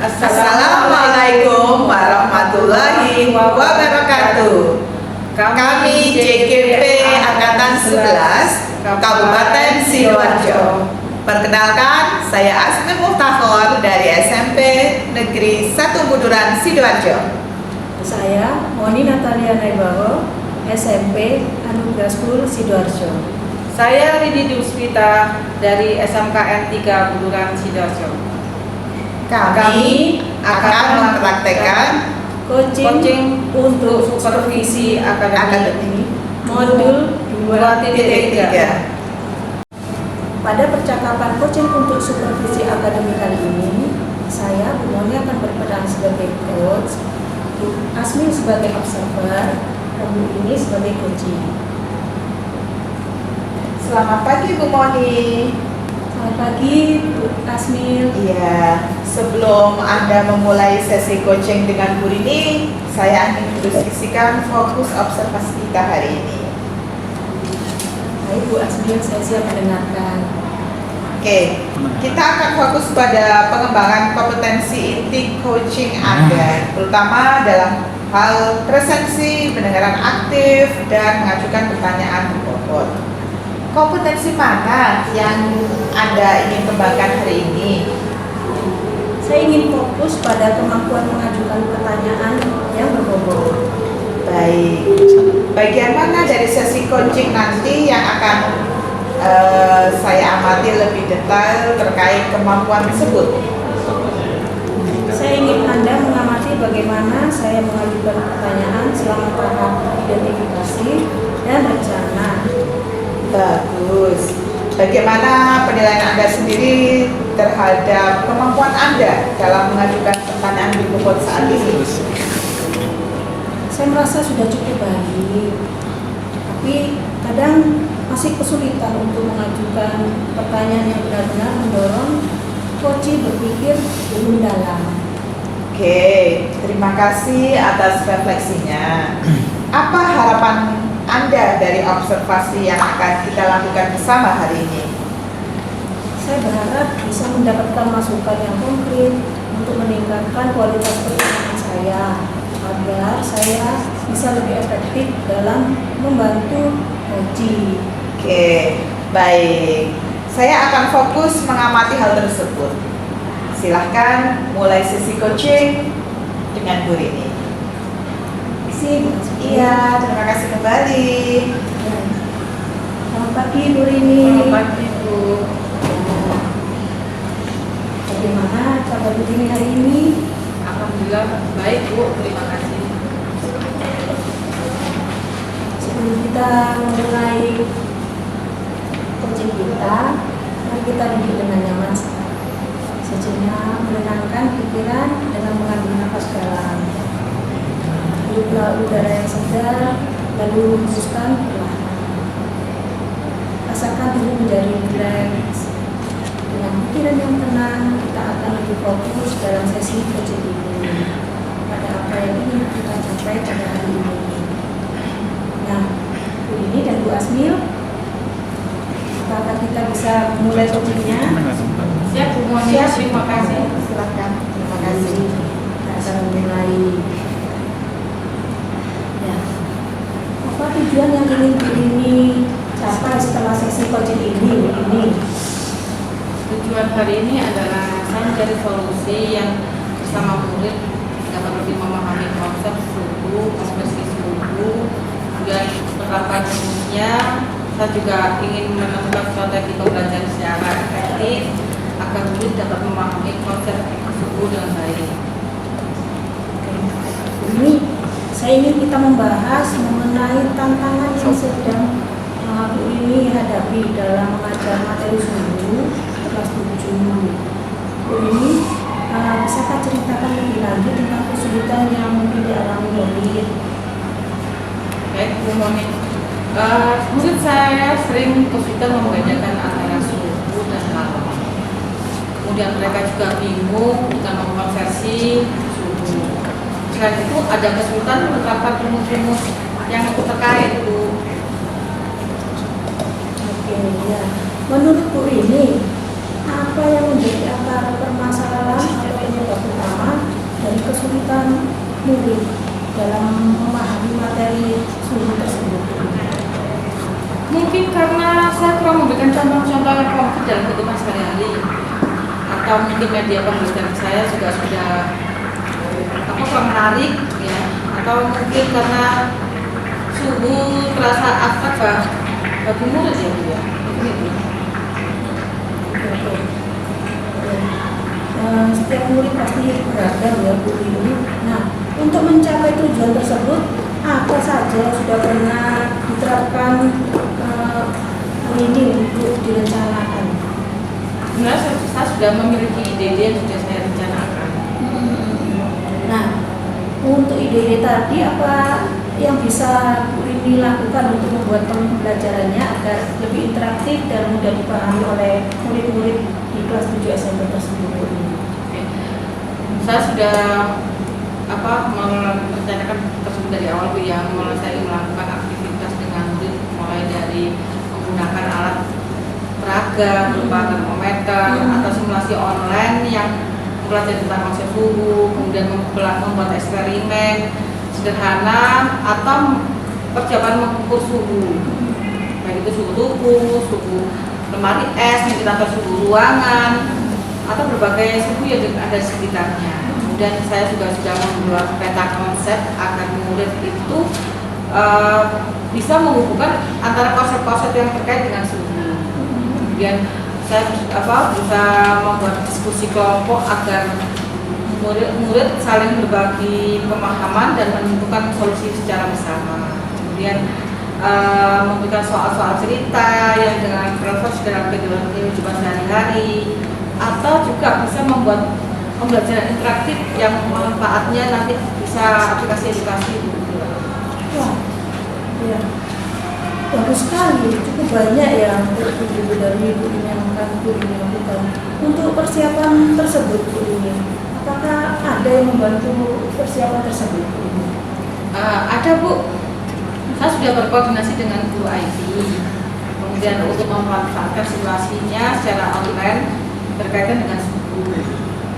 Assalamualaikum warahmatullahi wabarakatuh. Kami JGP Angkatan 11 Kabupaten Sidoarjo. Perkenalkan, saya Asmi Muftahor dari SMP Negeri 1 Buduran Sidoarjo. Saya Moni Natalia Naibaho, SMP Anugerah School Sidoarjo. Saya Ridi Duspita dari SMKN 3 Buduran Sidoarjo. Kami akan mempraktekkan Coaching untuk supervisi akademik modul 2.3. Pada percakapan coaching untuk supervisi akademik kali ini, saya Bu Moni akan berperan sebagai coach, Bu Asmi sebagai observer, dan Bu ini sebagai coaching. Selamat pagi Bu Moni. Selamat pagi Bu Asmi. Iya, sebelum Anda memulai sesi coaching dengan Bu Rini, saya ingin mendiskusikan fokus observasi kita hari ini. Baik Bu Asmi, saya siap mendengarkan. Oke, kita akan fokus pada pengembangan kompetensi inti coaching Anda, terutama dalam hal presensi, pendengaran aktif, dan mengajukan pertanyaan berbobot. Kompetensi mana yang Anda ingin kembangkan hari ini? Saya ingin fokus pada kemampuan mengajukan pertanyaan yang berbobot. Baik, bagian mana dari sesi coaching nanti yang akan saya amati lebih detail terkait kemampuan tersebut? Saya ingin Anda mengamati bagaimana saya mengajukan pertanyaan selama tahap identifikasi dan rencana. Bagus. Bagaimana penilaian Anda sendiri terhadap kemampuan Anda dalam mengajukan pertanyaan berbobot saat ini? Saya merasa sudah cukup baik, tapi kadang masih kesulitan untuk mengajukan pertanyaan yang benar-benar mendorong coach berpikir lebih mendalam. Oke, terima kasih atas refleksinya. Apa harapan Anda dari observasi yang akan kita lakukan bersama hari ini? Saya berharap bisa mendapatkan masukan yang konkret untuk meningkatkan kualitas pertanyaan saya, agar saya bisa lebih efektif dalam membantu coaching. Oke, baik. Saya akan fokus mengamati hal tersebut. Silahkan mulai sesi coaching dengan Bu Rini. Iya, terima kasih kembali. Selamat pagi Bu Rini. Selamat pagi Bu. Bagaimana kabar Bu Rini hari ini? Alhamdulillah baik Bu, terima kasih. Sebelum kita mulai coaching kita, mari kita duduk dengan nyaman sejenak, menenangkan pikiran dengan mengambil nafas dalam. Hiduplah udara yang segar, lalu hembuskan perlahan. Rasakan tubuh menjadi rileks. Dengan pikiran yang tenang, kita akan lebih fokus dalam sesi coaching ini pada apa yang ingin kita capai pada hari ini. Nah, Bu Rini dan Bu Asmil, apakah kita bisa mulai coachingnya? Siap Bu Moni, terima kasih. Silakan. Terima kasih. Kita akan mulai. Ya, apa tujuan yang ingin Bu Rini capai setelah sesi coaching ini? Bu Rini? Tujuan hari ini adalah saya mencari solusi yang bersama murid dapat lebih memahami konsep suku, ekspresi suku, dan penerapan rumusnya. Saya juga ingin menemukan strategi pembelajaran secara efektif agar murid dapat memahami konsep suku dengan baik. Ini saya ingin kita membahas mengenai tantangan yang sedang Bu Rini hadapi dalam mengajar materi suku kelas 7. Bu Rini, bisakah ceritakan lebih lanjut tentang kesulitan yang mungkin dialami murid? Baik Bu Moni, murid saya sering kesulitan membedakan antara suku dan halam. Kemudian mereka juga bingung dengan mengkonversi suku. Selain itu ada kesulitan menerapkan rumus-rumus yang terkait Bu. Oke, ya. Menurut Bu Rini, apa yang menjadi akar permasalahan atau penyebab utama dalam memahami materi suhu tersebut? Mungkin karena saya kurang memberikan contoh-contoh yang konkret dalam kehidupan sehari-hari, atau mungkin media pembelajaran saya juga sudah kurang menarik ya, atau mungkin karena suhu terasa abstrak bagi murid ya Bu ya. Setiap murid pasti beragam ya Bu ini. Nah, untuk mencapai tujuan tersebut, apa saja sudah pernah diterapkan ini untuk direncanakan? Sebenarnya saya sudah memiliki ide-ide yang sudah saya rencanakan. Nah, untuk ide-ide tadi apa yang bisa Bu Rini lakukan untuk membuat pembelajarannya agar lebih interaktif dan mudah dipahami oleh murid-murid di kelas 7 SMP tersebut? Oke. Saya sudah merencanakan tersebut dari awal Bu ya, mulai saya melakukan aktivitas dengan murid mulai dari menggunakan alat peraga berupa termometer atau simulasi online yang mempelajari tentang konsep suhu, kemudian membuat eksperimen sederhana atau percobaan mengukur suhu, baik itu suhu tubuh, suhu lemari es, atau suhu ruangan, atau berbagai suhu yang ada di sekitarnya. Kemudian saya juga sudah membuat peta konsep agar murid itu bisa menghubungkan antara konsep-konsep yang terkait dengan suhu. Kemudian saya berusaha membuat diskusi kelompok agar murid saling berbagi pemahaman dan menentukan solusi secara bersama. Kemudian memberikan soal-soal cerita yang dengan relevansi dalam kehidupan sehari-hari, atau juga bisa membuat pembelajaran interaktif yang manfaatnya nanti bisa aplikasi edukasi. Wah, ya. Bagus sekali, cukup banyak ya ibu dari ibu ini yang akan Bu Rini lakukan. Untuk persiapan tersebut Bu Rini, apakah ada yang membantu persiapan tersebut Bu Rini? Ada Bu, saya sudah berkoordinasi dengan guru IT, kemudian untuk memanfaatkan simulasinya secara online berkaitan dengan suhu.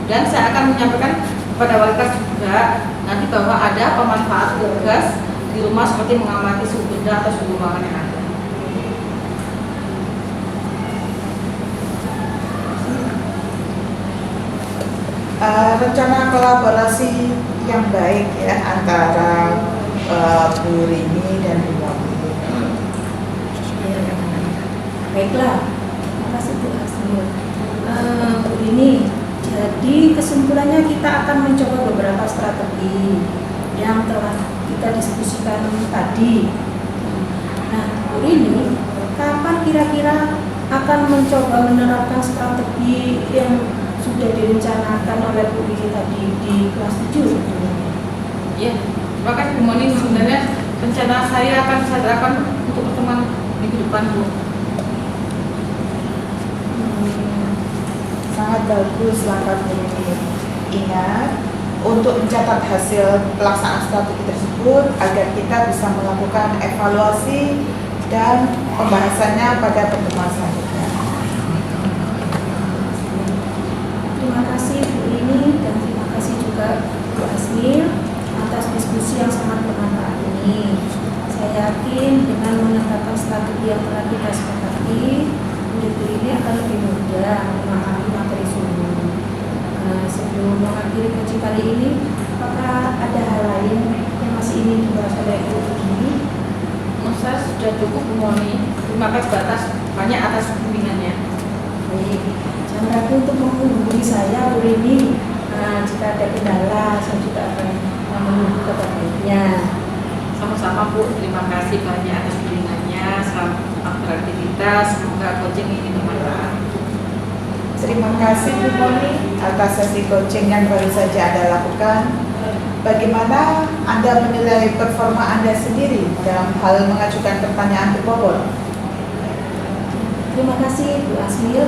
Dan saya akan menyampaikan kepada wali kelas juga nanti bahwa ada pemanfaat tugas di rumah seperti mengamati suhu benda atau suhu ruangan yang ada. Rencana kolaborasi yang baik ya antara Bu Rini dan Bu Wami. Baiklah, terima kasih Bu Asmil. Bu Rini, jadi kesimpulannya kita akan mencoba beberapa strategi yang telah kita diskusikan tadi. Nah, Bu Rini, kapan kira-kira akan mencoba menerapkan strategi yang sudah direncanakan oleh Bu Rini tadi di kelas 7? Iya, terima kasih Bu Moni. Sebenarnya rencana saya akan saya terapkan untuk pertemuan minggu depan Bu. Sangat bagus langkah Bu Rini. Ingat, untuk mencatat hasil pelaksanaan strategi tersebut agar kita bisa melakukan evaluasi dan pembahasannya pada pertemuan selanjutnya. Terima kasih Bu Rini dan terima kasih juga Bu Asmil atas diskusi yang sangat bermanfaat ini. Saya yakin dengan menetapkan strategi yang telah kita sepakati, murid ini akan lebih mudah memahami materi suhu. Sebelum mengakhiri kajian kali ini, apakah ada hal lain yang masih ingin dibahas oleh Bu Rini? Saya sudah cukup Bu Moni. Terima kasih banyak atas bimbingannya. Baik, jangan ragu untuk menghubungi saya Bu Rini. Jika ada kendala, saya juga akan menunggu kabar baiknya. Sama-sama Bu, terima kasih banyak atas bimbingannya. Selamat beraktivitas, semoga coaching ini bermanfaat. Terima kasih Bu Moni atas sesi coaching yang baru saja Anda lakukan. Bagaimana Anda menilai performa Anda sendiri dalam hal mengajukan pertanyaan berbobot? Terima kasih Bu Asmil.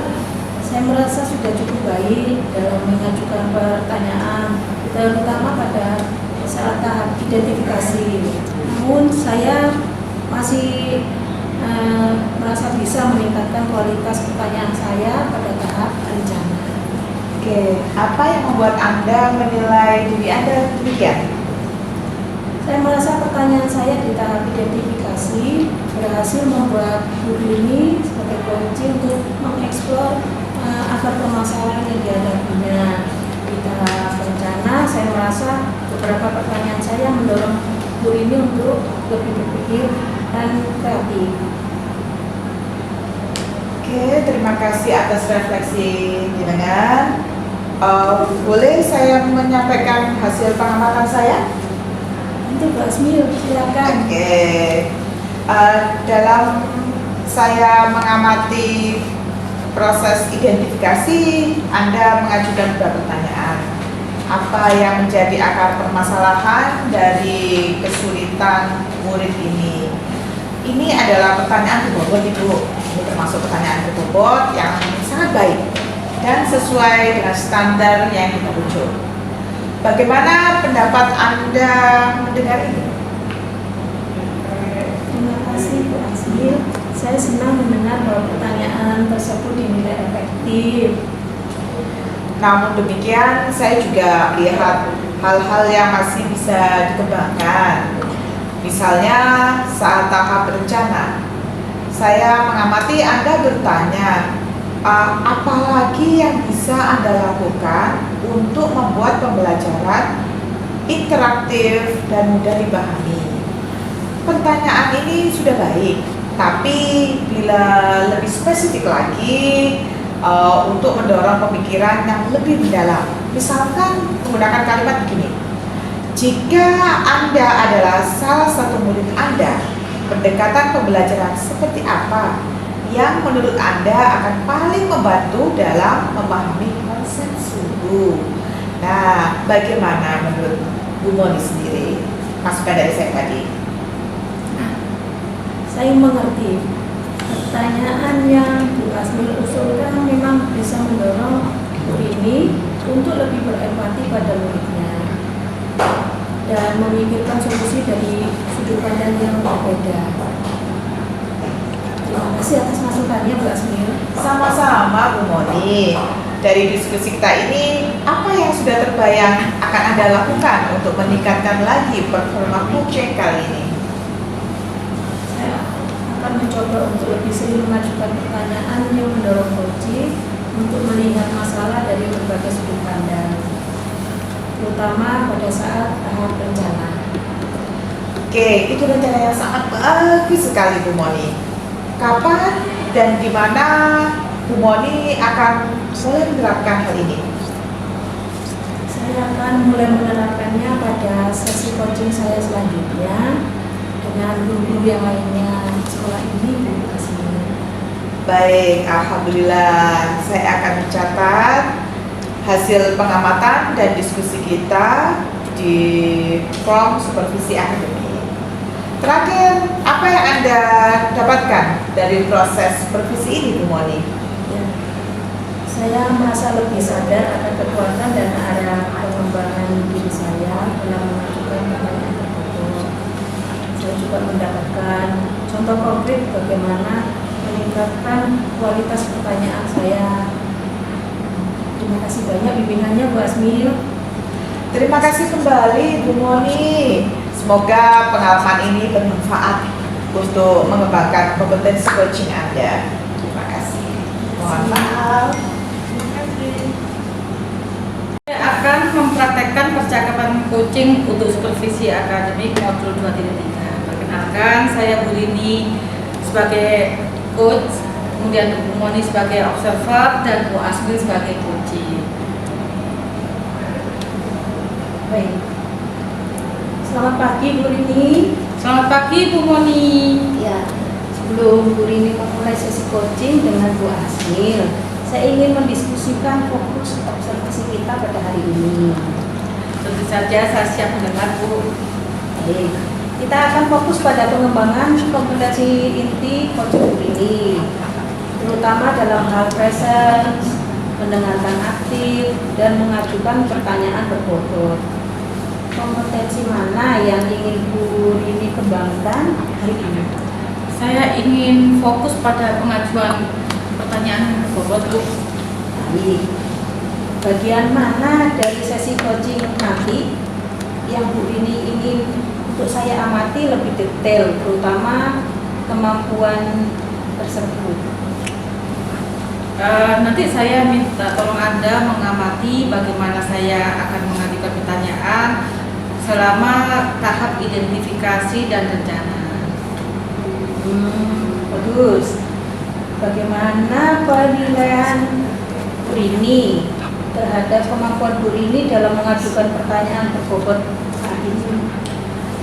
Saya merasa sudah cukup baik dalam mengajukan pertanyaan, terutama pada saat tahap identifikasi. Namun saya masih merasa bisa meningkatkan kualitas pertanyaan saya pada tahap rencana. Oke, apa yang membuat Anda menilai diri Anda demikian? Saya merasa pertanyaan saya di tahap identifikasi berhasil membuat Bu ini sebagai kunci untuk mengeksplor akar permasalahan yang dihadapinya. Di tahap rencana, saya merasa beberapa pertanyaan saya mendorong Bu ini untuk lebih berpikir dan kreatif. Oke, terima kasih atas refleksi jenengan. Boleh saya menyampaikan hasil pengamatan saya? Nanti Bu Asmil, silakan. Oke, dalam saya mengamati proses identifikasi, Anda mengajukan beberapa pertanyaan. Apa yang menjadi akar permasalahan dari kesulitan murid ini? Ini adalah pertanyaan berbobot, Ibu. Ini termasuk pertanyaan berbobot yang sangat baik dan sesuai dengan standar yang kita rujuk. Bagaimana pendapat Anda mendengar ini? Terima kasih Bu Asmil. Saya senang mendengar bahwa pertanyaan tersebut dinilai efektif. Namun demikian, saya juga lihat hal-hal yang masih bisa dikembangkan. Misalnya saat tahap berencana, saya mengamati Anda bertanya, apa lagi yang bisa Anda lakukan untuk membuat pembelajaran interaktif dan mudah dipahami. Pertanyaan ini sudah baik, tapi bila lebih spesifik lagi, untuk mendorong pemikiran yang lebih mendalam. Misalkan menggunakan kalimat begini, jika Anda adalah salah satu murid Anda, pendekatan pembelajaran seperti apa yang menurut Anda akan paling membantu dalam memahami konsep suhu? Nah, bagaimana menurut Bu Moni sendiri? Masukan dari saya tadi. Saya mengerti. Pertanyaan yang Bu Asmil usulkan memang bisa mendorong Bu ini untuk lebih berempati pada muridnya dan memikirkan solusi dari sudut pandang yang berbeda. Terima kasih atas masukannya Bu Asmil. Sama-sama Bu Moni. Dari diskusi kita ini, apa yang sudah terbayang akan Anda lakukan untuk meningkatkan lagi performa coaching kali ini? Akan mencoba untuk lebih sering mengajukan pertanyaan yang mendorong coaching untuk melihat masalah dari berbagai sudut pandang, terutama pada saat tahap rencana. Oke, itu rencana yang sangat bagus sekali Bu Moni. Kapan dan di mana Bu Moni akan mulai menerapkan hal ini? Saya akan mulai menerapkannya pada sesi coaching saya selanjutnya dengan guru-guru yang lainnya di sekolah ini, Bu Asmil. Baik, alhamdulillah. Saya akan mencatat hasil pengamatan dan diskusi kita di form supervisi akademik. Terakhir, apa yang Anda dapatkan dari proses supervisi ini, Bu Moni? Ya. Saya merasa lebih sadar akan kekuatan dan arah pengembangan diri saya dalam mengajukan pertanyaan tertutup. Saya juga mendapatkan contoh konkret bagaimana meningkatkan kualitas pertanyaan saya. Terima kasih banyak bimbingannya Bu Asmil. Terima kasih kembali Bu Moni. Semoga pengalaman ini bermanfaat untuk mengembangkan kompetensi coaching Anda. Terima kasih. Mohon maaf. Saya akan mempraktekkan percakapan coaching untuk supervisi akademik modul 2.3. Perkenalkan, saya Bu Rini sebagai coach, kemudian Bu Moni sebagai observer, dan Bu Asmil sebagai coaching. Baik. Selamat pagi Bu Rini. Selamat pagi Bu Moni. Ya, sebelum Bu Rini memulai sesi coaching dengan Bu Asmil, saya ingin mendiskusikan fokus observasi kita pada hari ini. Tentu saja saya siap mendengar Bu. Baik, kita akan fokus pada pengembangan kompetensi inti coaching Bu Rini, terutama dalam hal presence, mendengarkan aktif, dan mengajukan pertanyaan berbobot. Kompetensi mana yang ingin Bu Rini kembangkan hari ini? Saya ingin fokus pada pengajuan pertanyaan berbobot Bu. Baik. Bagian mana dari sesi coaching nanti yang Bu Rini ingin untuk saya amati lebih detail, terutama kemampuan tersebut. Nanti saya minta tolong Anda mengamati bagaimana saya akan mengajukan pertanyaan selama tahap identifikasi dan rencana. Bagus. Bagaimana penilaian Bu Rini terhadap kemampuan Bu Rini dalam mengajukan pertanyaan berbobot saat ini?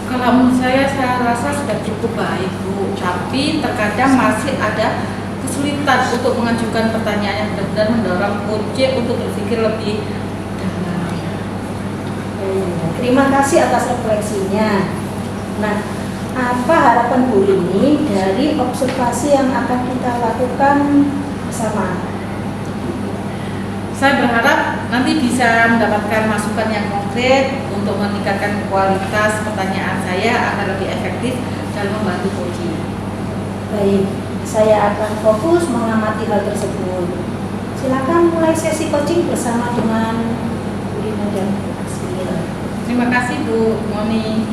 Kalau menurut saya rasa sudah cukup baik Bu, tapi terkadang masih ada kesulitan untuk mengajukan pertanyaan yang benar-benar mendorong coach untuk berpikir lebih dalam. Terima kasih atas refleksinya. Nah, apa harapan Bu Rini dari observasi yang akan kita lakukan bersama? Saya berharap nanti bisa mendapatkan masukan yang konkret untuk meningkatkan kualitas pertanyaan saya agar lebih efektif dalam membantu coaching. Baik, saya akan fokus mengamati hal tersebut. Silakan mulai sesi coaching bersama dengan Bu Rini dan Bu Asmil. Terima kasih Bu Moni.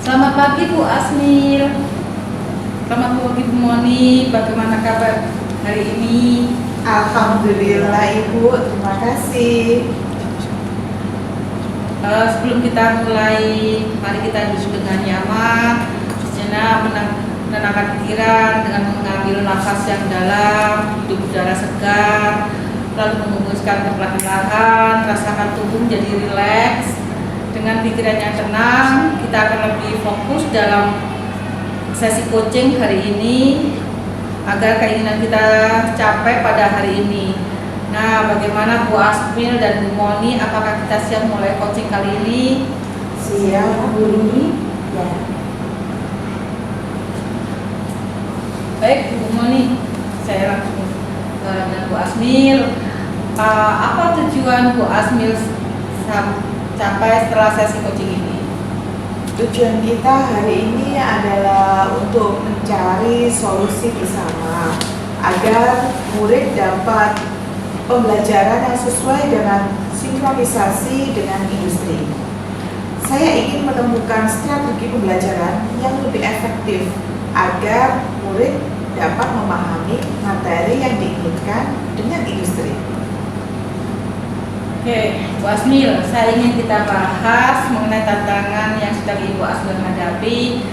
Selamat pagi Bu Asmil. Selamat pagi Bu Moni. Bagaimana kabar hari ini? Alhamdulillah Ibu, terima kasih. Sebelum kita mulai, mari kita duduk dengan nyaman, sejenak menenangkan pikiran dengan mengambil nafas yang dalam, hidup udara segar, lalu mengembuskan perlahan-lahan, rasakan tubuh menjadi rileks. Dengan pikiran yang tenang, kita akan lebih fokus dalam sesi coaching hari ini agar keinginan kita capai pada hari ini. Nah, bagaimana Bu Asmil dan Bu Moni? Apakah kita siap mulai coaching kali ini? Siap, Bu Rini? Ya. Baik, Bu Moni, saya langsung dengan Bu Asmil. Apa tujuan Bu Asmil capai setelah sesi coaching ini? Tujuan kita hari ini adalah untuk mencari solusi bersama agar murid dapat pembelajaran yang sesuai dengan sinkronisasi dengan industri. Saya ingin menemukan strategi pembelajaran yang lebih efektif agar murid dapat memahami materi yang diinginkan dengan industri. Oke, Bu Asmil, saya ingin kita bahas mengenai tantangan yang sedang Ibu Asmil hadapi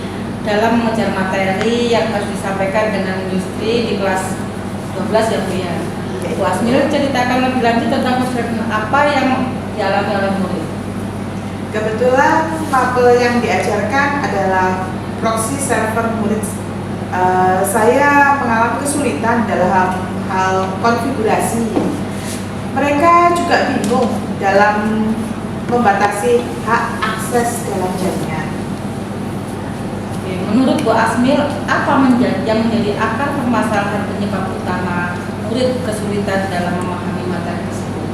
dalam mengejar materi yang harus disampaikan dengan industri di kelas 12 ya Bu ya. Bu Asmil, ceritakan lebih lanjut tentang kesulitan apa yang dialami oleh murid. Kebetulan mapel yang diajarkan adalah proxy server murid. Saya mengalami kesulitan dalam hal konfigurasi. Mereka juga bingung dalam membatasi hak akses dalam jaringan. Oke, menurut Bu Asmil, apa yang menjadi akar permasalahan penyebab utama murid kesulitan dalam memahami materi tersebut?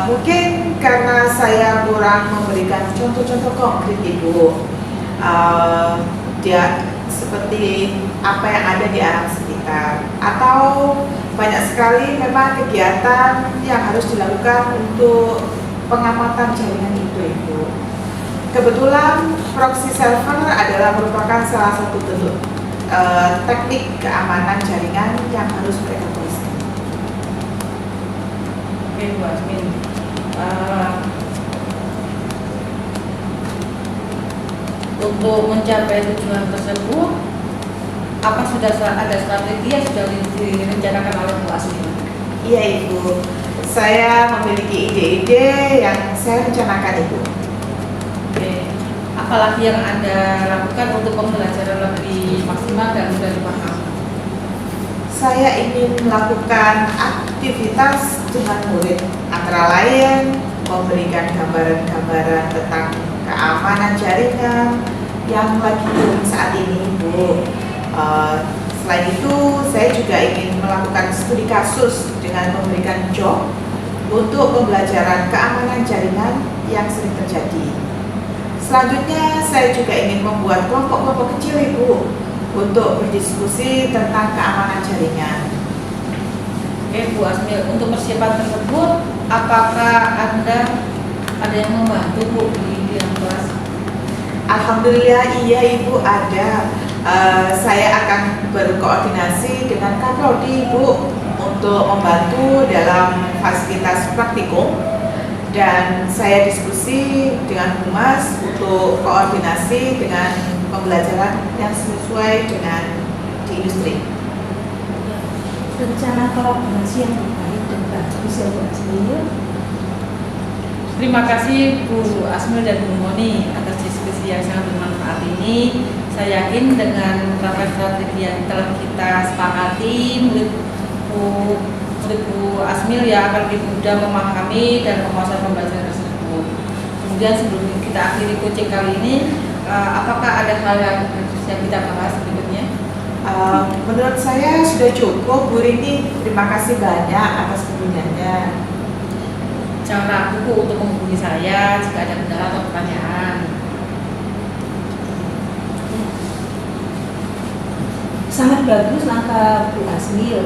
Mungkin karena saya kurang memberikan contoh-contoh konkret Ibu. Dia seperti apa yang ada di alam sekitar, atau banyak sekali memang kegiatan yang harus dilakukan untuk pengamatan jaringan itu Ibu. Kebetulan proxy server adalah merupakan salah satu bentuk teknik keamanan jaringan yang harus mereka tuliskan. Oke, Bu Asmil. Untuk mencapai tujuan tersebut, apa sudah ada strategi yang sudah direncanakan oleh Bu Asmil? Iya Ibu, saya memiliki ide-ide yang saya rencanakan Ibu. Oke, apalagi yang Anda lakukan untuk pembelajaran lebih maksimal dan mudah dipahami? Saya ingin melakukan aktivitas dengan murid, antara lain memberikan gambaran-gambaran tentang keamanan jaringan yang lagi booming saat ini Bu. Selain itu, saya juga ingin melakukan studi kasus dengan memberikan job untuk pembelajaran keamanan jaringan yang sering terjadi. Selanjutnya, saya juga ingin membuat kelompok-kelompok kecil Ibu untuk berdiskusi tentang keamanan jaringan. Oke, Bu Asmil, untuk persiapan tersebut, apakah Anda ada yang membantu Bu di dalam kelas? Alhamdulillah iya Ibu ada. Saya akan berkoordinasi dengan Kak Prodi Bu untuk membantu dalam fasilitas praktikum, dan saya diskusi dengan Humas untuk koordinasi dengan pembelajaran yang sesuai dengan di industri. Rencana kolaborasi yang terbaik dan bagus ya Bu Asmil. Terima kasih Bu Asmil dan Bu Moni atas diskusi yang sangat bermanfaat ini. Saya yakin dengan strategi yang telah kita sepakati, murid Bu Asmil ya akan lebih mudah memahami dan menguasai pembelajaran tersebut. Kemudian sebelum kita akhiri coaching kali ini, apakah ada hal yang kita bahas berikutnya? Menurut saya sudah cukup Bu Rini. Terima kasih banyak atas kunjungannya. Jangan ragu Bu untuk menghubungi saya jika ada kendala atau pertanyaan. Sangat bagus langkah Bu Asmil.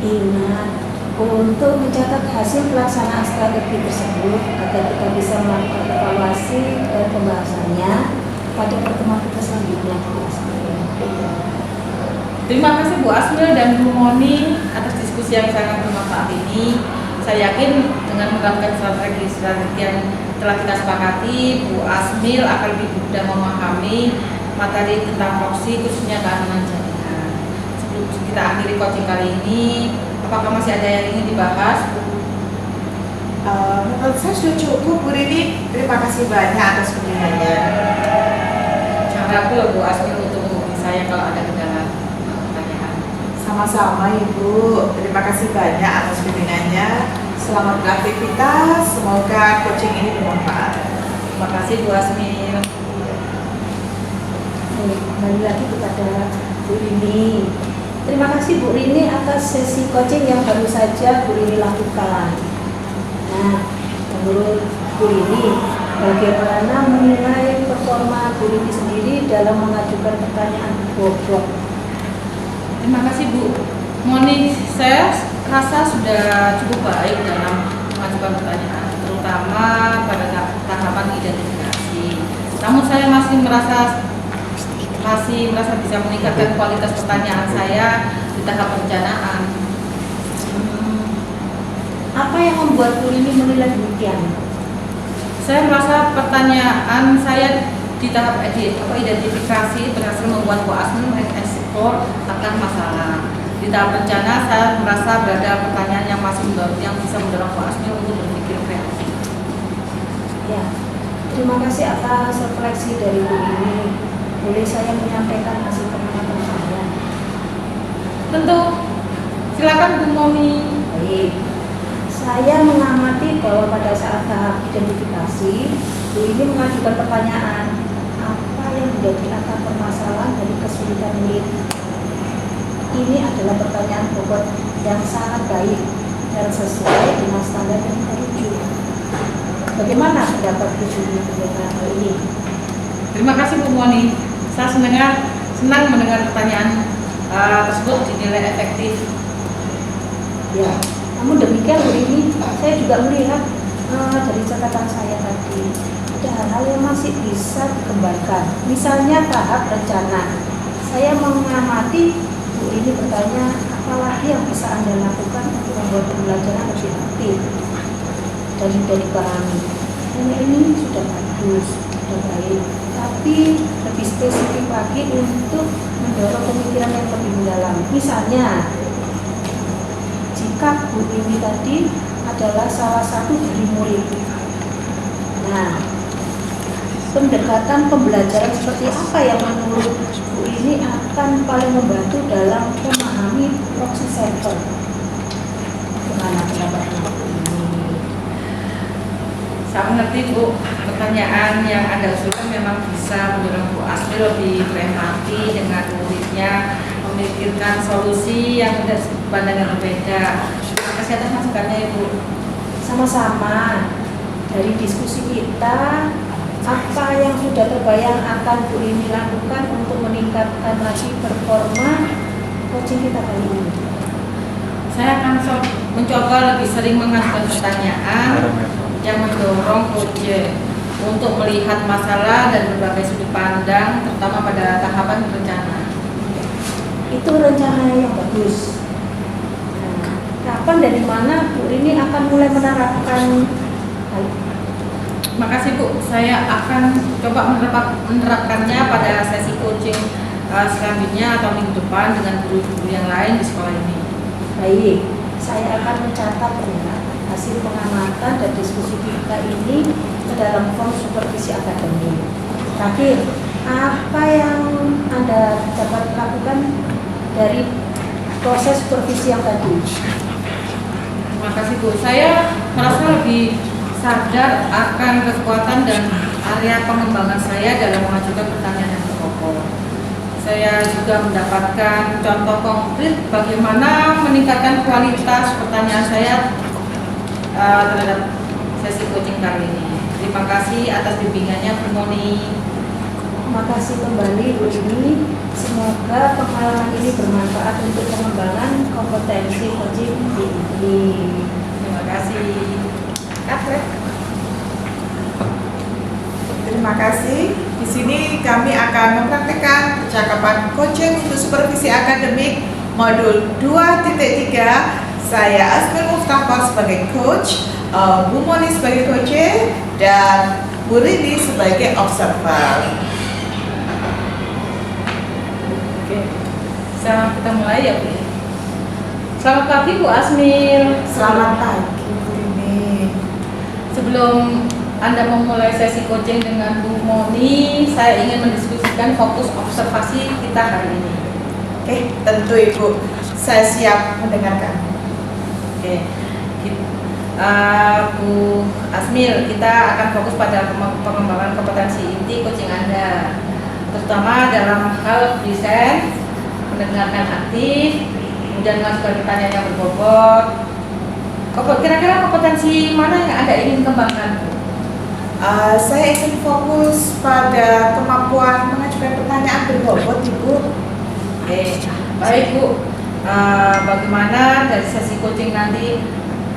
Ingat, untuk mencatat hasil pelaksanaan strategi tersebut agar kita bisa melakukan evaluasi dan pembahasannya pada pertemuan kita selanjutnya Bu Asmil. Terima kasih Bu Asmil dan Bu Moni atas diskusi yang sangat bermanfaat ini. Saya yakin dengan menerapkan strategi yang telah kita sepakati, Bu Asmil akan lebih mudah memahami materi tentang proksi khususnya keamanan jaringan. Sebelum kita akhiri coaching kali ini, apakah masih ada yang ingin dibahas? Menurut saya sudah cukup Bu Rini. Terima kasih banyak atas kunjungannya. Jangan ragu Bu Asmil untuk menghubungi saya kalau ada kendala pertanyaan. Sama-sama Ibu. Terima kasih banyak atas kunjungannya. Selamat beraktivitas. Semoga coaching ini bermanfaat. Terima kasih Bu Asmil. Kembali lagi kepada Bu Rini. Terima kasih Bu Rini atas sesi coaching yang baru saja Bu Rini lakukan. Nah, menurut Bu Rini, bagaimana menilai performa Bu Rini sendiri dalam mengajukan pertanyaan bobot? Terima kasih Bu Moni. Saya rasa sudah cukup baik dalam mengajukan pertanyaan, terutama pada tahapan identifikasi. Namun saya masih merasa bisa meningkatkan kualitas pertanyaan saya di tahap perencanaan. Apa yang membuat Bu Rini menilai demikian? Saya merasa pertanyaan saya di tahap identifikasi berhasil membuat Bu Asmil mengeksplor akan masalah. Di tahap rencana saya merasa berada pertanyaan yang bisa mendorong Bu Asmil untuk berpikir kreatif. Ya, terima kasih atas refleksi dari Bu Rini. Boleh saya menyampaikan hasil pengamatan saya? Tentu, silakan Bu Moni. Baik, saya mengamati bahwa pada saat tahap identifikasi, Bu Rini mengajukan pertanyaan, apa yang menjadi akar permasalahan dari kesulitan ini? Ini adalah pertanyaan bobot yang sangat baik dan sesuai dengan standar yang teruju. Bagaimana pendapat Bu Rini tentang hal ini? Terima kasih Bu Moni. Saya senang mendengar pertanyaan tersebut dinilai efektif. Ya, namun demikian Bu Rini, saya juga melihat dari catatan saya tadi ada hal-hal yang masih bisa dikembangkan. Misalnya tahap rencana. Saya mengamati Bu Rini bertanya, apalagi yang bisa Anda lakukan untuk membuat pembelajaran lebih aktif dan mudah dipahami. Ini sudah bagus, sudah baik, tapi lebih spesifik lagi untuk mendorong pemikiran yang lebih mendalam. Misalnya, jika Bu Rini tadi adalah salah satu dari murid. Nah, pendekatan pembelajaran seperti apa yang menurut Bu Rini akan paling membantu dalam memahami proxy server? Bagaimana pendapatnya Bu Rini? Saya mengerti Bu, pertanyaan yang Anda usulkan memang bisa mendorong Bu Asmil lebih berempati dengan muridnya, memikirkan solusi yang dari sudut pandang yang berbeda. Terima kasih atas masukannya Ibu. Sama-sama. Dari diskusi kita, apa yang sudah terbayang akan Bu Rini lakukan untuk meningkatkan lagi performa coaching kita kali ini? Saya akan mencoba lebih sering mengajukan pertanyaan yang mendorong coaching untuk melihat masalah dan berbagai sudut pandang, terutama pada tahapan berencana. Itu rencana yang bagus. Nah, kapan dan di mana Bu Rini akan mulai menerapkan hal itu? Makasih Bu, saya akan coba menerapkannya pada sesi coaching selanjutnya atau minggu depan dengan guru-guru yang lain di sekolah ini. Baik, saya akan mencatat ya hasil pengamatan dan diskusi kita ini ke dalam form supervisi akademik. Terakhir, apa yang Anda dapat lakukan dari proses supervisi yang tadi? Terima kasih Bu, saya merasa lebih sadar akan kekuatan dan area pengembangan saya dalam mengajukan pertanyaan yang terpokok. Saya juga mendapatkan contoh konkret bagaimana meningkatkan kualitas pertanyaan saya terhadap sesi coaching kali ini. Terima kasih atas bimbingannya Bu Moni. Terima kasih kembali Bu Rini. Semoga pengalaman ini bermanfaat untuk pengembangan kompetensi coaching ini. Terima kasih. Alfred. Terima kasih. Di sini kami akan mempraktikkan percakapan coaching untuk supervisi akademik modul 2.3. Saya Asmil Mustafa sebagai coach, Bu Moni sebagai coach, dan Bu Rini sebagai observer. Oke, kita mulai ya Bu. Selamat pagi Bu Asmil. Selamat pagi Bu Rini. Sebelum Anda memulai sesi coaching dengan Bu Moni, saya ingin mendiskusikan fokus observasi kita hari ini. Oke, tentu Ibu. Saya siap mendengarkan. Oke, Bu Asmil, kita akan fokus pada pengembangan kompetensi inti coaching Anda, terutama dalam hal present, mendengarkan aktif, kemudian mengajukan pertanyaan yang berbobot. Kira-kira kompetensi mana yang Anda ingin kembangkan, Bu? Saya ingin fokus pada kemampuan mengajukan pertanyaan berbobot, Ibu. Oke, baik Bu. Bagaimana dari sesi coaching nanti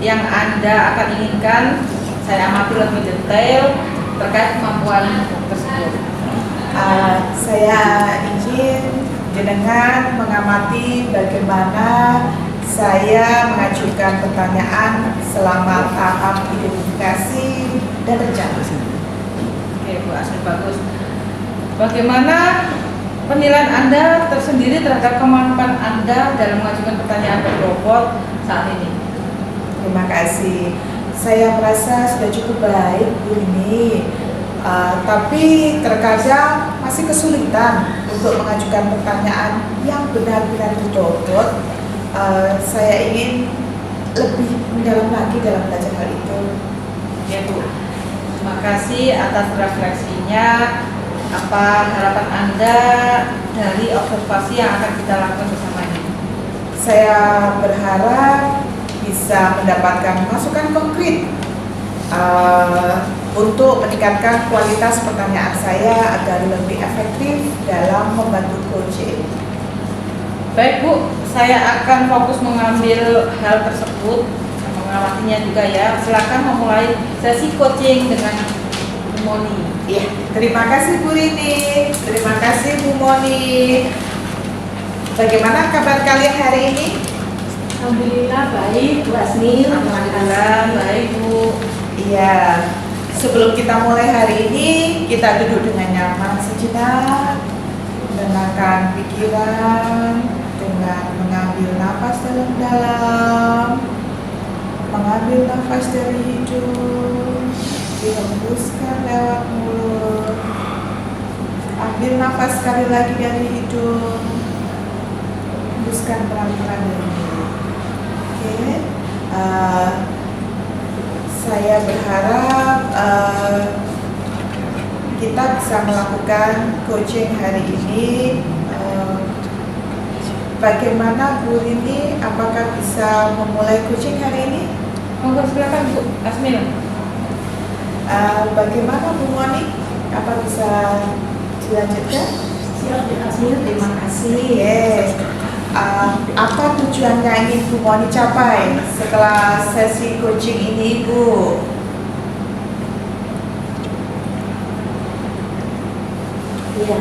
yang Anda akan inginkan, saya amati lebih detail terkait kemampuan tersebut. Saya ingin dengan mengamati bagaimana saya mengajukan pertanyaan selama tahap identifikasi dan rencana. Oke Bu Asmil, bagus. Bagaimana penilaian Anda tersendiri terhadap kemampuan Anda dalam mengajukan pertanyaan berbobot saat ini? Terima kasih. Saya merasa sudah cukup baik Bu Rini, tapi terkadang masih kesulitan untuk mengajukan pertanyaan yang benar-benar berbobot. Saya ingin lebih mendalam lagi dalam belajar hal itu. Ya Bu, terima kasih atas refleksinya. Apa harapan Anda dari observasi yang akan kita lakukan bersama ini? Saya berharap bisa mendapatkan masukan konkret untuk meningkatkan kualitas pertanyaan saya agar lebih efektif dalam membantu coaching. Baik Bu, saya akan fokus mengambil hal tersebut, mengamatinya juga ya. Silakan memulai sesi coaching dengan Bu Moni. Iya, terima kasih Bu Rini, terima kasih Bu Moni. Bagaimana kabar kalian hari ini? Alhamdulillah baik, Bu Asmil. Alhamdulillah baik Bu. Iya, sebelum kita mulai hari ini, kita duduk dengan nyaman sejenak, menenangkan pikiran dengan mengambil nafas dalam-dalam, mengambil nafas dari hidung, dihembuskan lewat mulut, ambil nafas sekali lagi dari hidung, hembuskan pelan-pelan dari mulut. Oke. Saya berharap kita bisa melakukan coaching hari ini. Bagaimana Bu Rini? Apakah bisa memulai coaching hari ini? Monggo silakan Bu Asmil. Bagaimana Bu Moni? Apa bisa dilanjutkan? Siap Bu Asmil, terima kasih. Yes. Apa tujuan yang ingin Bu Moni capai setelah sesi coaching ini, Bu? Iya,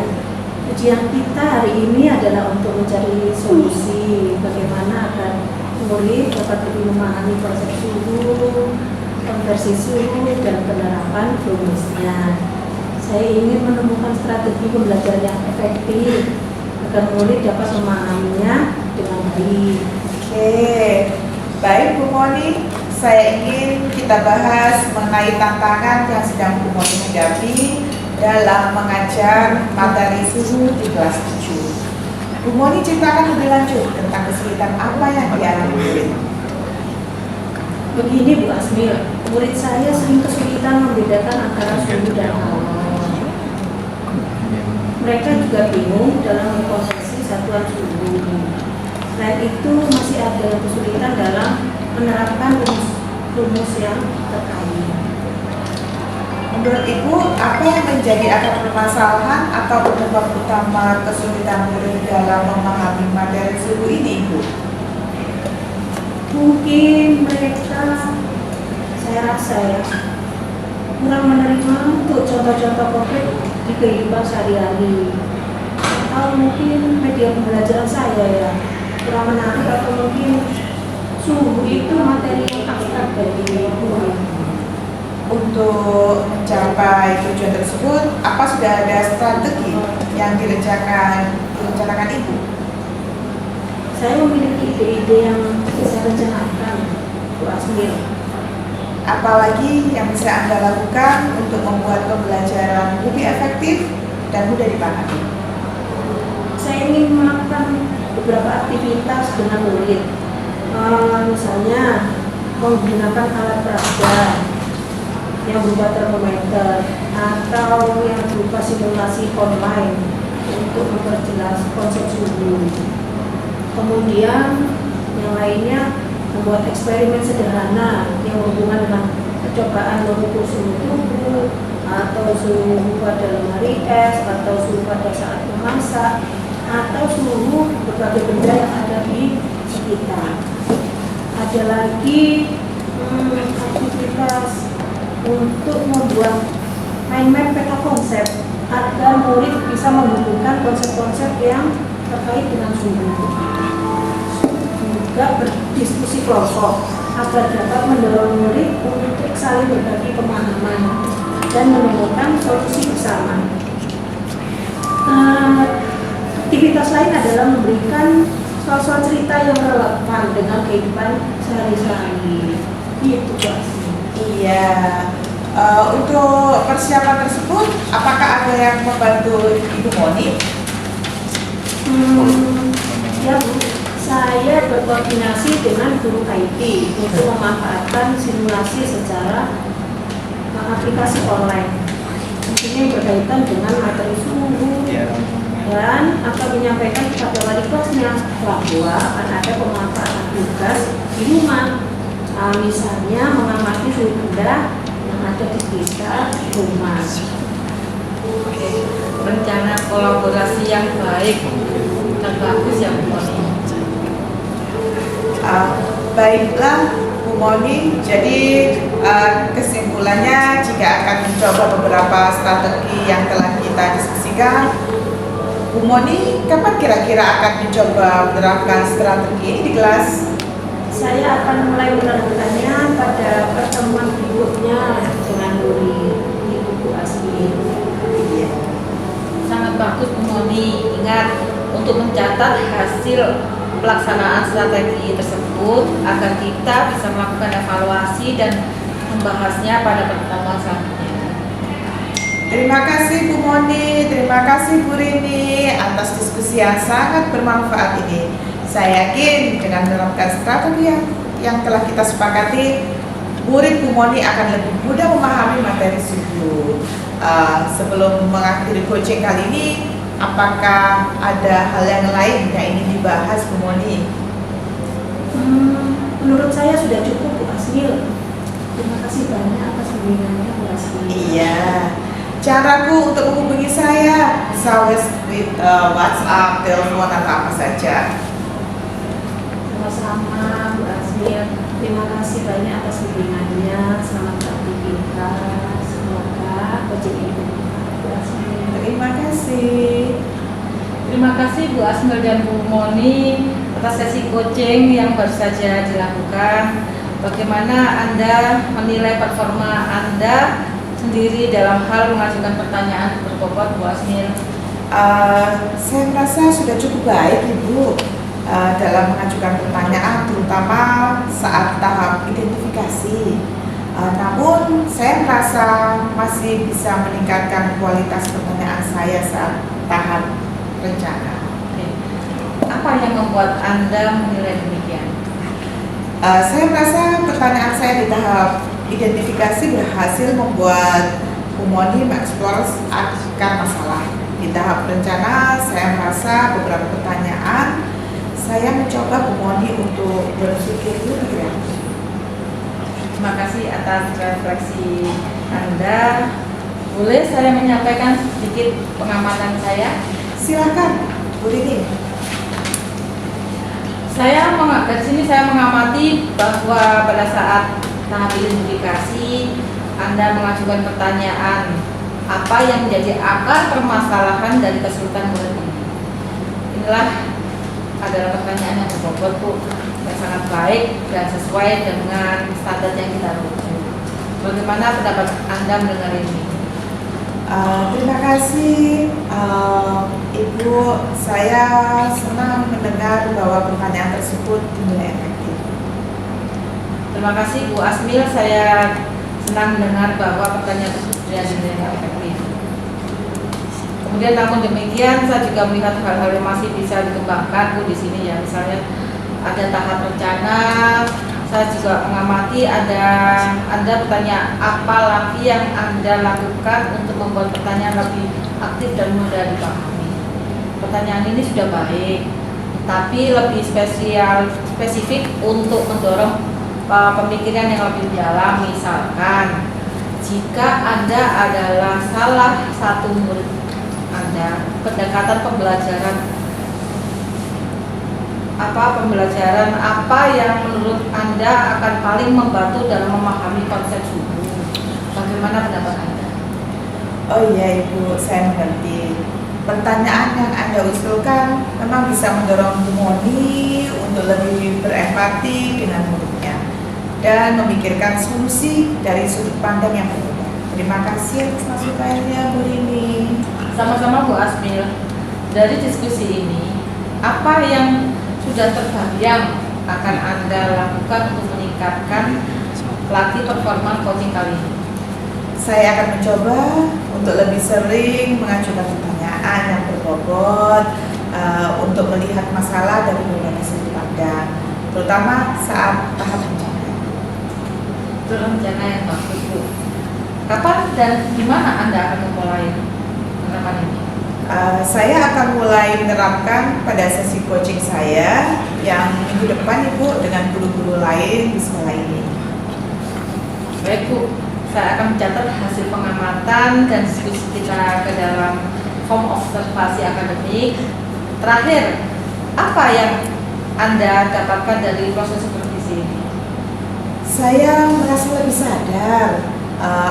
ujian kita hari ini adalah untuk mencari solusi bagaimana agar murid dapat lebih memahami konsep suhu, konversi suhu, dan penerapan rumusnya. Saya ingin menemukan strategi pembelajaran yang efektif agar murid dapat memahaminya dengan baik. Oke, baik Bu Moni, saya ingin kita bahas mengenai tantangan yang sedang Bu Moni hadapi dalam mengajar materi suhu di kelas 7. Bu Moni ceritakan lebih lanjut tentang kesulitan apa yang dialami. Begini Bu Asmil, murid saya sering kesulitan membedakan antara suhu dan hawa. Mereka juga bingung dalam mengkonversi satuan suhu. Selain itu masih ada kesulitan dalam menerapkan rumus yang terkait. Menurut Ibu, apa yang menjadi akar permasalahan atau penyebab utama kesulitan murid dalam memahami materi suhu ini, Ibu? Mungkin mereka, saya rasa ya, kurang menerima untuk contoh-contoh konkret di kehidupan sehari-hari. Atau mungkin media pembelajaran saya ya kurang menarik, atau mungkin suhu itu materi yang abstrak bagi murid. Untuk mencapai tujuan tersebut, apa sudah ada strategi yang direncanakan Ibu? Saya memiliki ide-ide yang bisa rencanakan, Bu Asmil. Apalagi yang bisa Anda lakukan untuk membuat pembelajaran lebih efektif dan mudah dipahami? Saya ingin melakukan beberapa aktivitas dengan murid, misalnya menggunakan alat peraga yang berupa termometer atau yang berupa simulasi online untuk memperjelas konsep suhu. Kemudian yang lainnya membuat eksperimen sederhana yang berhubungan dengan percobaan mengukur suhu tubuh atau suhu pada lemari es atau suhu pada saat memasak atau suhu berbagai benda yang ada di sekitar. Ada lagi aktivitas untuk membuat mind map peta konsep agar murid bisa menghubungkan konsep-konsep yang terkait dengan suhu. Juga berdiskusi kelompok agar dapat mendorong murid untuk saling berbagi pemahaman dan menemukan solusi bersama. Aktivitas lain adalah memberikan soal-soal cerita yang relevan dengan kehidupan sehari-hari. Gitu guys. Iya. Untuk persiapan tersebut, apakah ada yang membantu Ibu Moni? Ya Bu, saya berkoordinasi dengan guru IT untuk memanfaatkan simulasi secara aplikasi online. Ini berkaitan dengan materi suhu dan akan menyampaikan kepada wali kelasnya bahwa akan ada pemanfaatan tugas di rumah. Misalnya mengamati suhu benda yang ada di sekitar rumah. Rencana kolaborasi yang baik dan bagus ya Bu Moni. Baiklah Bu Moni, jadi kesimpulannya jika akan mencoba beberapa strategi yang telah kita diskusikan, Bu Moni kapan kira-kira akan mencoba menerapkan strategi ini di kelas? Saya akan mulai menerapkannya pada pertemuan berikutnya dengan murid di buku asli. Sangat bagus Bu Moni. Ingat untuk mencatat hasil pelaksanaan strategi tersebut agar kita bisa melakukan evaluasi dan membahasnya pada pertemuan selanjutnya. Terima kasih Bu Moni, terima kasih Bu Rini atas diskusi yang sangat bermanfaat ini. Saya yakin dengan menerapkan strategi yang telah kita sepakati, murid Bu Moni akan lebih mudah memahami materi suhu. Sebelum mengakhiri coaching kali ini, apakah ada hal yang lain yang ingin dibahas Bu Moni? Menurut saya sudah cukup Bu Asmil. Terima kasih banyak atas bimbingannya Bu Asmil. Iya. Caraku untuk menghubungi saya bisa WhatsApp, telepon atau apa saja. Sama-sama Bu Asmil. Terima kasih banyak atas bimbingannya. Selamat beraktivitas. Semoga coaching ini bermanfaat Bu Asmil. Terima kasih. kasih. Terima kasih Bu Asmil dan Bu Moni atas sesi coaching yang baru saja dilakukan. Bagaimana Anda menilai performa Anda sendiri dalam hal mengajukan pertanyaan berbobot, Bu Asmil? Saya merasa sudah cukup baik Ibu dalam mengajukan pertanyaan, terutama saat tahap identifikasi. Namun saya merasa masih bisa meningkatkan kualitas pertanyaan saya saat tahap rencana. Oke. Apa yang membuat Anda menilai demikian? Saya merasa pertanyaan saya di tahap identifikasi berhasil membuat Bu Moni mengeksplor akar masalah. Di tahap rencana, saya merasa beberapa pertanyaan saya mencoba Bu Moni untuk berpikir lebih kreatif. Terima kasih atas refleksi Anda. Boleh saya menyampaikan sedikit pengamatan saya? Silakan, Bu Rini. Dari sini saya mengamati bahwa pada saat tahap identifikasi Anda mengajukan pertanyaan apa yang menjadi akar permasalahan dari kesulitan murid ini. Inilah adalah pertanyaan yang berbobot Bu, yang sangat baik dan sesuai dengan standar yang kita tuju. Bagaimana pendapat Anda mendengar ini? Terima kasih Ibu, saya senang mendengar bahwa pertanyaan tersebut dinilai efektif. Terima kasih Bu Asmil, saya senang mendengar bahwa pertanyaan tersebut dinilai efektif. Kemudian namun demikian saya juga melihat hal-hal yang masih bisa dikembangkan Bu di sini ya, misalnya ada tahap rencana. Saya juga mengamati Anda bertanya apa lagi yang Anda lakukan untuk membuat pertanyaan lebih aktif dan mudah dipahami. Pertanyaan ini sudah baik, tapi lebih spesifik untuk mendorong pemikiran yang lebih dalam. Misalkan, jika Anda adalah salah satu murid Anda, pendekatan pembelajaran apa yang menurut Anda akan paling membantu dalam memahami konsep suku? Bagaimana pendapat Anda? Oh iya Ibu, saya mengerti. Pertanyaan yang Anda usulkan memang bisa mendorong Bu Moni untuk lebih berempati dengan muridnya dan memikirkan solusi dari sudut pandang yang berbeda. Terima kasih atas masukannya Bu Rini. Sama-sama Bu Asmil. Dari diskusi ini, apa yang sudah terbayang akan Anda lakukan untuk meningkatkan lagi performa coaching kali ini? Saya akan mencoba untuk lebih sering mengajukan pertanyaan yang berbobot untuk melihat masalah dari berbagai sudut pandang, terutama saat tahap rencana. Itu rencana yang bagus Bu. Kapan dan di mana Anda akan memulai penerapan ini? Saya akan mulai menerapkan pada sesi coaching saya yang minggu depan Ibu dengan guru-guru lain di sekolah ini. Baik Bu, saya akan mencatat hasil pengamatan dan diskusi kita ke dalam form observasi akademik. Terakhir, apa yang Anda dapatkan dari proses supervisi ini? Saya merasa lebih sadar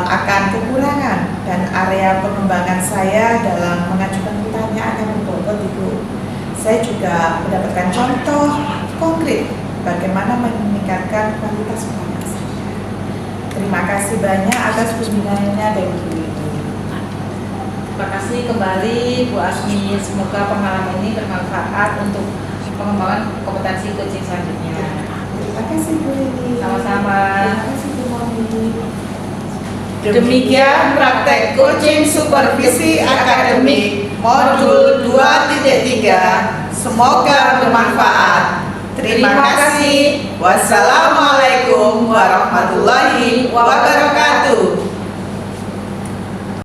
akan kekurangan dan area pengembangan saya dalam mengajukan pertanyaan yang berbobot Ibu. Saya juga mendapatkan contoh konkret bagaimana meningkatkan kualitas pertanyaan saya. Terima kasih banyak atas pembinaannya dari Bu Rini. Terima kasih kembali Bu Asmi. Semoga pengalaman ini bermanfaat untuk pengembangan kompetensi coaching selanjutnya. Terima kasih Bu Rini. Sama-sama. Terima kasih Bu Moni. Demikian praktek coaching supervisi akademik modul 2.3. Semoga bermanfaat. Terima kasih. Wassalamualaikum warahmatullahi wabarakatuh.